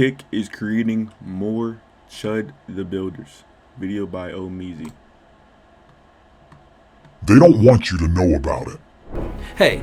Kick is creating more Chud the Builders. Video by Omeezy. They don't want you to know about it. Hey,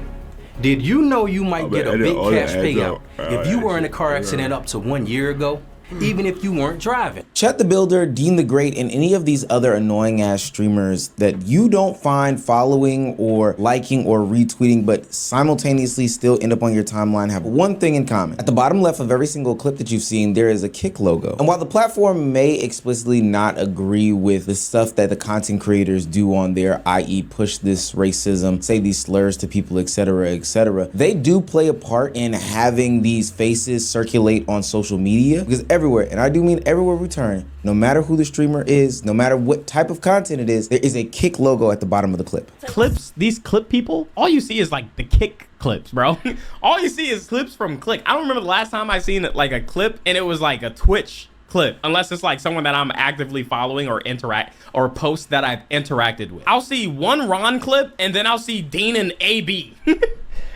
did you know you might get a big cash payout if you were in a car accident up to 1 year ago? Even if you weren't driving. Chud the Builder, Dean the Great, and any of these other annoying ass streamers that you don't find following or liking or retweeting but simultaneously still end up on your timeline have one thing in common. At the bottom left of every single clip that you've seen, there is a Kick logo. And while the platform may explicitly not agree with the stuff that the content creators do on there, i.e. push this racism, say these slurs to people, etc., they do play a part in having these faces circulate on social media, because everywhere, and I do mean everywhere we turn, no matter who the streamer is, no matter what type of content it is, there is a Kick logo at the bottom of the clip. Clips, these clip people, all you see is like the Kick clips, bro. All you see is clips from Click. I don't remember the last time I seen it, like a clip and it was like a Twitch clip, unless it's like someone that I'm actively following or post that I've interacted with. I'll see one Ron clip and then I'll see Dean and AB.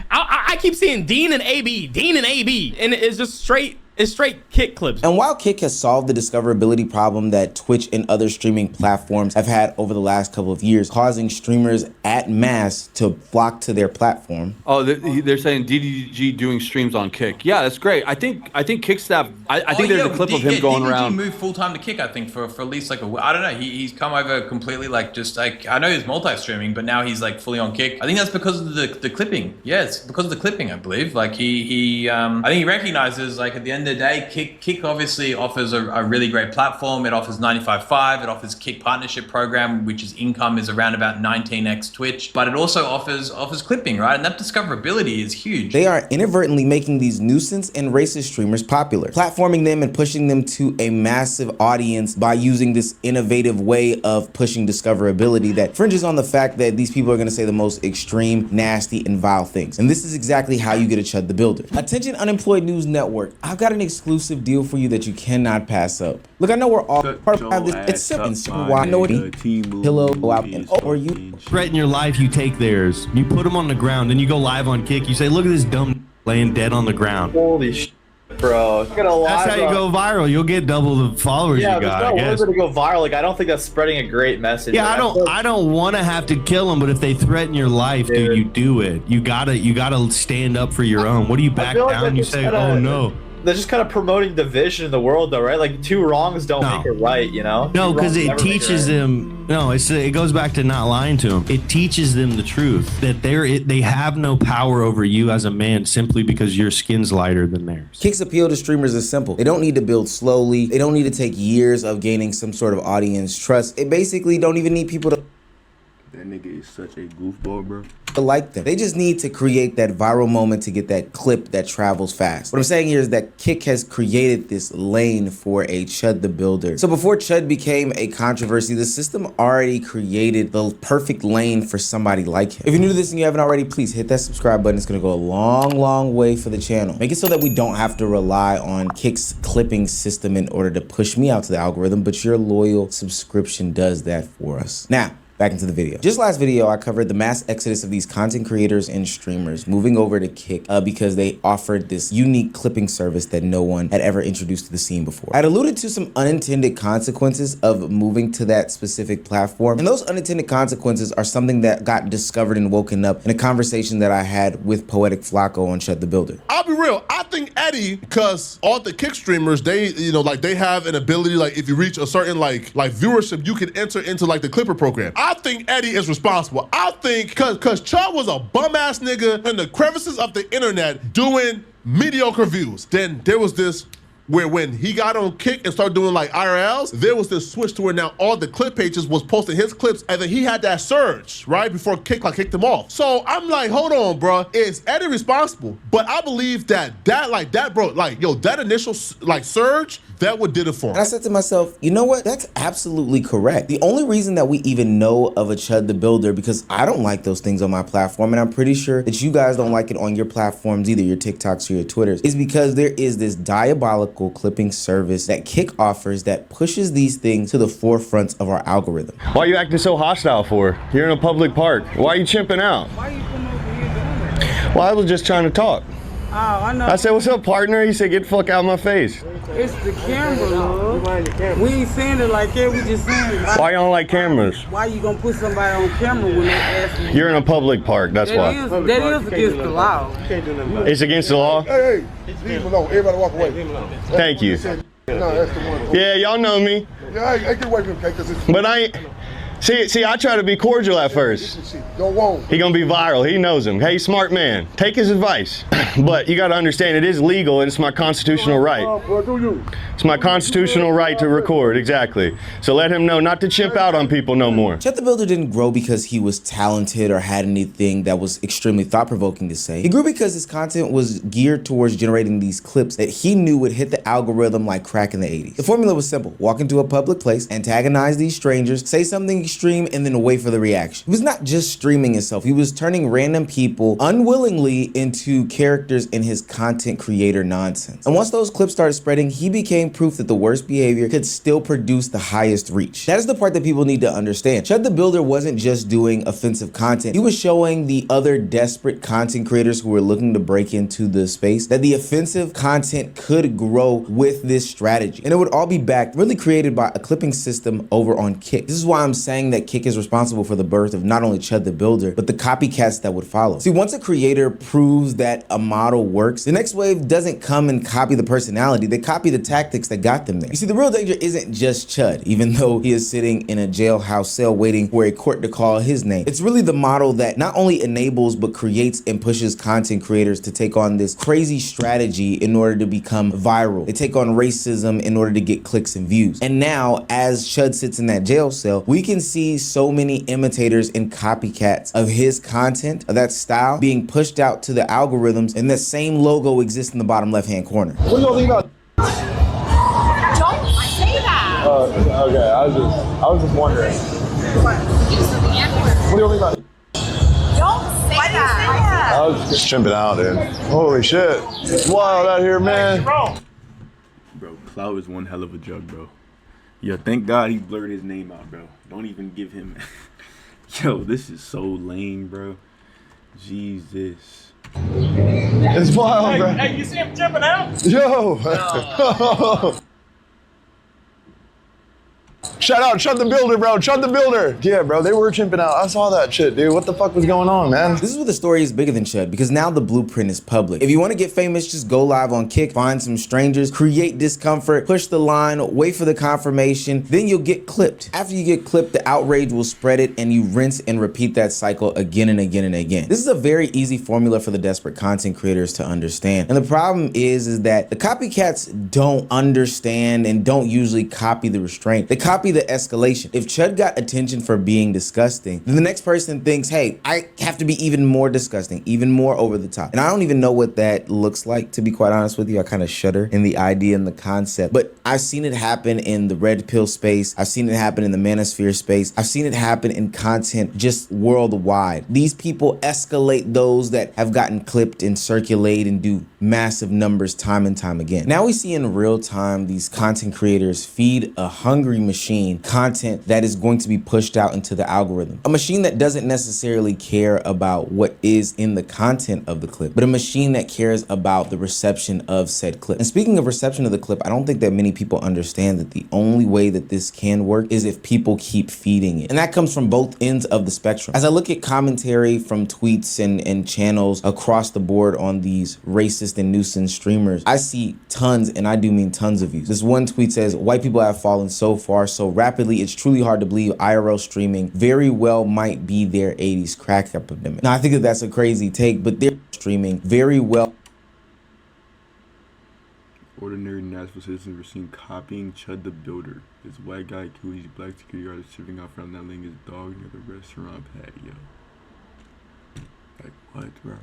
I keep seeing Dean and AB, and it's just straight Kick clips. And while Kick has solved the discoverability problem that Twitch and other streaming platforms have had over the last couple of years, causing streamers at mass to flock to their platform. Oh, they're saying DDG doing streams on Kick. Yeah, that's great. I think Kick staff. I think there's a clip of him going around. DDG moved full time to Kick. I think for at least like I don't know. He's come over completely like just like I know he's multi-streaming, but now he's like fully on Kick. I think that's because of the clipping. Yeah, it's because of the clipping. I believe. Like I think he recognizes like at the end of the day, Kick obviously offers a really great platform. It offers 95.5. It offers Kick partnership program, which is income is around about 19x Twitch, but it also offers clipping, right? And that discoverability is huge. They are inadvertently making these nuisance and racist streamers popular, platforming them and pushing them to a massive audience by using this innovative way of pushing discoverability that fringes on the fact that these people are going to say the most extreme, nasty, and vile things. And this is exactly how you get a Chud the Builder. Attention Unemployed News Network, I've got an exclusive deal for you that you cannot pass up. Look, I know we're all part of this. It's simple. Why know it? Pillow, go out and or you threaten your life, you take theirs. You put them on the ground, then you go live on Kick. You say, look at this dumb laying dead on the ground. Holy shit, bro. That's how you go viral. You'll get double the followers you got. Yeah, there's no way to go viral. Like, I don't think that's spreading a great message. Yeah, I don't want to have to kill them, but if they threaten your life, dude, you do it. You gotta stand up for your own. What do you back down? You say, oh no. They're just kind of promoting division in the world, though, right? Like, two wrongs don't make it right, you know? No, because it teaches them. No, it goes back to not lying to them. It teaches them the truth that they have no power over you as a man simply because your skin's lighter than theirs. Kick's appeal to streamers is simple. They don't need to build slowly. They don't need to take years of gaining some sort of audience trust. It basically don't even need people to. That nigga is such a goofball, bro. Like them. They just need to create that viral moment to get that clip that travels fast. What I'm saying here is that Kick has created this lane for a Chud the Builder. So before Chud became a controversy, the system already created the perfect lane for somebody like him. If you're new to this and you haven't already, please hit that subscribe button. It's gonna go a long way for the channel. Make it so that we don't have to rely on Kick's clipping system in order to push me out to the algorithm, but your loyal subscription does that for us. Now, back into the video. Just last video, I covered the mass exodus of these content creators and streamers moving over to Kick because they offered this unique clipping service that no one had ever introduced to the scene before. I'd alluded to some unintended consequences of moving to that specific platform, and those unintended consequences are something that got discovered and woken up in a conversation that I had with Poetic Flacco on Chud the Builder. I'll be real, I think Eddie, because all the Kick streamers, they, you know, like they have an ability, like if you reach a certain like viewership, you can enter into like the Clipper program. I think Eddie is responsible. I think because Chud was a bum ass nigga in the crevices of the internet doing mediocre views. Then there was this where when he got on Kick and started doing like IRLs, there was this switch to where now all the clip pages was posting his clips, and then he had that surge, right? Before Kick like kicked him off. So I'm like, hold on, bro. Is Eddie responsible? But I believe that bro, like, yo, that initial like surge, that what did it for him. And I said to myself, you know what? That's absolutely correct. The only reason that we even know of a Chud the Builder, because I don't like those things on my platform, and I'm pretty sure that you guys don't like it on your platforms either, your TikToks or your Twitters, is because there is this diabolical clipping service that Kick offers that pushes these things to the forefront of our algorithm. Why are you acting so hostile for? You're in a public park. Why are you chimping out? Why are you coming over here doing that? Well, I was just trying to talk. Oh, I know. I said, what's up, partner? He said, get the fuck out of my face. It's the camera, love. We ain't saying it like that. We just saying it. Why you don't like cameras? Why you gonna put somebody on camera when they ask you? You're in a public park, that's why. That is against the law. It's against the law? Hey, leave him alone. Everybody walk away. Thank you. No, that's the one. Yeah, y'all know me. Yeah, hey, get away from him, cause it's... But I ain't... See, I try to be cordial at first. Don't want. He gonna be viral. He knows him. Hey, smart man, take his advice. But you gotta understand, it is legal and it's my constitutional right. It's my constitutional right to record, exactly. So let him know not to chimp out on people no more. Chud the Builder didn't grow because he was talented or had anything that was extremely thought-provoking to say. He grew because his content was geared towards generating these clips that he knew would hit the algorithm like crack in the 80s. The formula was simple. Walk into a public place, antagonize these strangers, say something extreme, and then wait for the reaction. He was not just streaming himself. He was turning random people unwillingly into characters in his content creator nonsense. And once those clips started spreading, he became proof that the worst behavior could still produce the highest reach. That is the part that people need to understand. Chud the Builder wasn't just doing offensive content. He was showing the other desperate content creators who were looking to break into the space that the offensive content could grow with this strategy. And it would all be backed, really created by a clipping system over on Kick. This is why I'm saying that Kick is responsible for the birth of not only Chud the Builder, but the copycats that would follow. See, once a creator proves that a model works, the next wave doesn't come and copy the personality, they copy the tactics that got them there. You see, the real danger isn't just Chud, even though he is sitting in a jailhouse cell waiting for a court to call his name. It's really the model that not only enables, but creates and pushes content creators to take on this crazy strategy in order to become viral. They take on racism in order to get clicks and views. And now, as Chud sits in that jail cell, we can see so many imitators and copycats of his content, of that style, being pushed out to the algorithms, and that same logo exists in the bottom left-hand corner. What do you think about? Don't say that. Okay, I was just wondering. What? What do you think about? Don't say that. I was just chimping out, dude. Holy shit. It's wild out here, man. Bro, Cloud is one hell of a jug, bro. Yo, thank God he blurred his name out, bro. Don't even give him... Yo, this is so lame, bro. Jesus. It's wild, bro. Hey, you see him jumping out? Yo. Shout out, Chud the Builder, bro. Chud the Builder. Yeah, bro, they were chimping out. I saw that shit, dude. What the fuck was going on, man? This is where the story is bigger than Chud, because now the blueprint is public. If you want to get famous, just go live on Kick, find some strangers, create discomfort, push the line, wait for the confirmation, then you'll get clipped. After you get clipped, the outrage will spread it, and you rinse and repeat that cycle again and again and again. This is a very easy formula for the desperate content creators to understand. And the problem is that the copycats don't understand and don't usually copy the restraint. They copy the escalation. If Chud got attention for being disgusting, then the next person thinks, hey, I have to be even more disgusting, even more over the top. And I don't even know what that looks like, to be quite honest with you. I kind of shudder in the idea and the concept, but I've seen it happen in the red pill space. I've seen it happen in the manosphere space. I've seen it happen in content just worldwide. These people escalate those that have gotten clipped and circulate and do massive numbers time and time again. Now we see in real time these content creators feed a hungry machine content that is going to be pushed out into the algorithm. A machine that doesn't necessarily care about what is in the content of the clip, but a machine that cares about the reception of said clip. And speaking of reception of the clip, I don't think that many people understand that the only way that this can work is if people keep feeding it. And that comes from both ends of the spectrum. As I look at commentary from tweets and channels across the board on these racist and nuisance streamers, I see tons, and I do mean tons of views. This one tweet says, white people have fallen so far so rapidly, it's truly hard to believe IRL streaming very well might be their 80s crack epidemic. Now, I think that that's a crazy take, but they're streaming very well. Ordinary Nashville citizens were seen copying Chud the Builder. This white guy killed his black security guard shipping out from that laying his dog near the restaurant patio. Like, what, bro?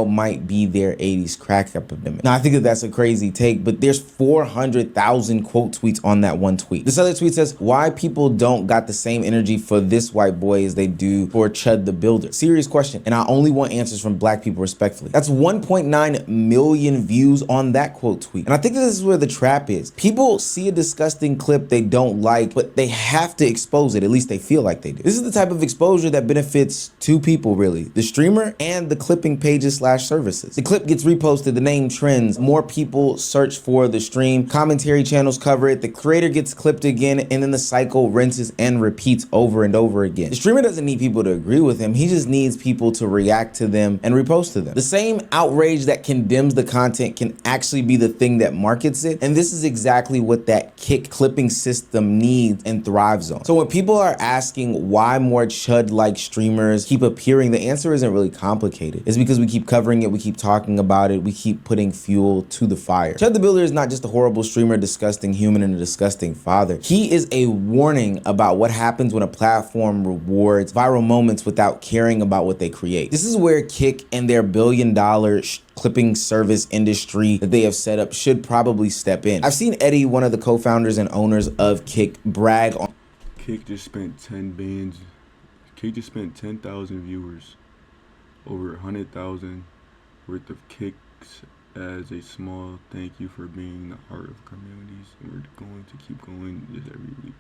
Might be their 80s crack epidemic. Now, I think that that's a crazy take, but there's 400,000 quote tweets on that one tweet. This other tweet says, why people don't got the same energy for this white boy as they do for Chud the Builder. Serious question, and I only want answers from black people respectfully. That's 1.9 million views on that quote tweet. And I think that this is where the trap is. People see a disgusting clip they don't like, but they have to expose it. At least they feel like they do. This is the type of exposure that benefits two people, really. The streamer and the clipping pages streaming/services. The clip gets reposted, the name trends, more people search for the stream, commentary channels cover it, the creator gets clipped again, and then the cycle rinses and repeats over and over again. The streamer doesn't need people to agree with him, he just needs people to react to them and repost to them. The same outrage that condemns the content can actually be the thing that markets it, and this is exactly what that Kick clipping system needs and thrives on. So when people are asking why more Chud-like streamers keep appearing, the answer isn't really complicated. It's because we keep covering it, we keep talking about it, we keep putting fuel to the fire. Chud the Builder is not just a horrible streamer, disgusting human, and a disgusting father. He is a warning about what happens when a platform rewards viral moments without caring about what they create. This is where Kick and their billion-dollar clipping service industry that they have set up should probably step in. I've seen Eddie, one of the co-founders and owners of Kick, brag on Kick just spent 10 bands. Kick just spent 10,000 viewers, over 100,000 worth of kicks as a small thank you for being the heart of communities. And we're going to keep going this every week.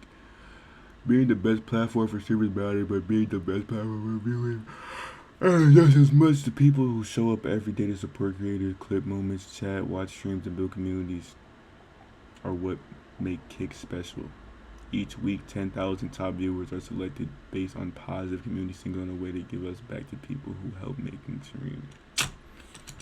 Being the best platform for streamers matter, but being the best platform for viewers just as much. The people who show up every day to support creators, clip moments, chat, watch streams, and build communities are what make Kick special. Each week, 10,000 top viewers are selected based on positive community singles in a way to give us back to people who help making streams.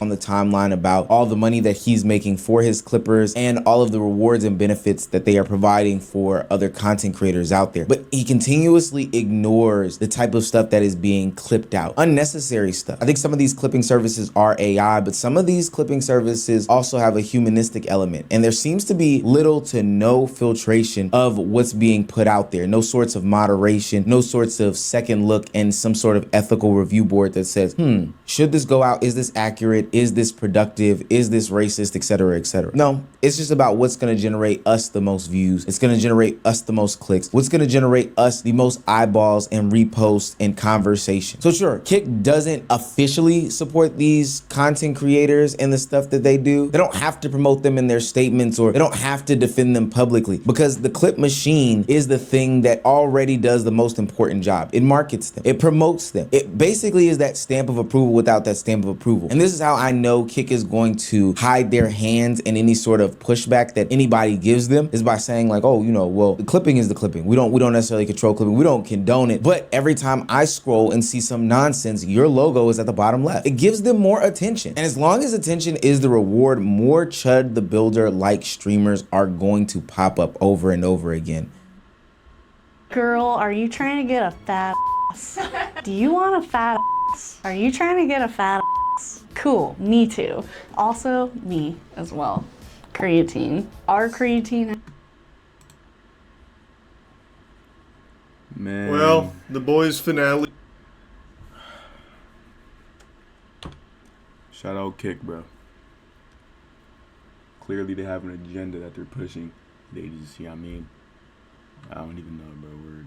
On the timeline about all the money that he's making for his clippers and all of the rewards and benefits that they are providing for other content creators out there. But he continuously ignores the type of stuff that is being clipped out. Unnecessary stuff. I think some of these clipping services are AI, but some of these clipping services also have a humanistic element. And there seems to be little to no filtration of what's being put out there. No sorts of moderation, no sorts of second look, and some sort of ethical review board that says, should this go out? Is this accurate? Is this productive? Is this racist, etc., etc.? No, it's just about what's going to generate us the most views. It's going to generate us the most clicks. What's going to generate us the most eyeballs and reposts and conversation. So sure, Kick doesn't officially support these content creators and the stuff that they do. They don't have to promote them in their statements, or they don't have to defend them publicly, because the clip machine is the thing that already does the most important job. It markets them. It promotes them. It basically is that stamp of approval without that stamp of approval. And this is how I know Kick is going to hide their hands in any sort of pushback that anybody gives them, is by saying like, oh, you know, well, the clipping is the clipping. We don't necessarily control clipping. We don't condone it. But every time I scroll and see some nonsense, your logo is at the bottom left. It gives them more attention. And as long as attention is the reward, more Chud the Builder like streamers are going to pop up over and over again. Girl, are you trying to get a fat ass? Do you want a fat ass? Are you trying to get a fat ass? Cool, me too. Also, me as well. Creatine. Our creatine. Man. Well, the boys' finale. Shout out Kick, bro. Clearly they have an agenda that they're pushing. They just, you know what I mean? I don't even know, bro. Word.